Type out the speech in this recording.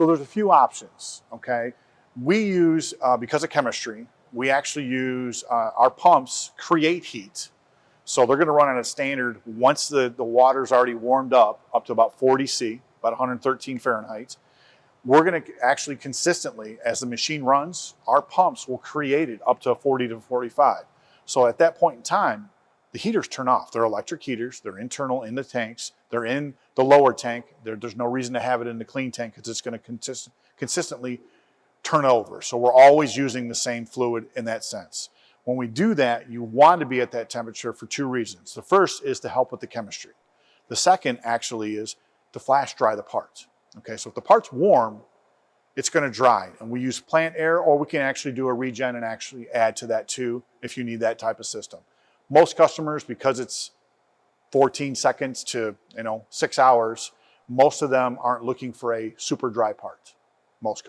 So there's a few options, okay? We use, because of chemistry, we actually use, our pumps create heat. So they're gonna run on a standard, once the water's already warmed up to about 40 C, about 113 Fahrenheit, we're gonna actually consistently, as the machine runs, our pumps will create it up to 40 to 45. So at that point in time, the heaters turn off. They're electric heaters, they're internal in the tanks, they're in the lower tank. There's no reason to have it in the clean tank because it's gonna consistently turn over. So we're always using the same fluid in that sense. When we do that, you want to be at that temperature for two reasons. The first is to help with the chemistry. The second actually is to flash dry the parts. Okay, so if the part's warm, it's gonna dry. And we use plant air, or we can actually do a regen and actually add to that too, if you need that type of system. Most customers, because it's 14 seconds to 6 hours, most of them aren't looking for a super dry part, most customers.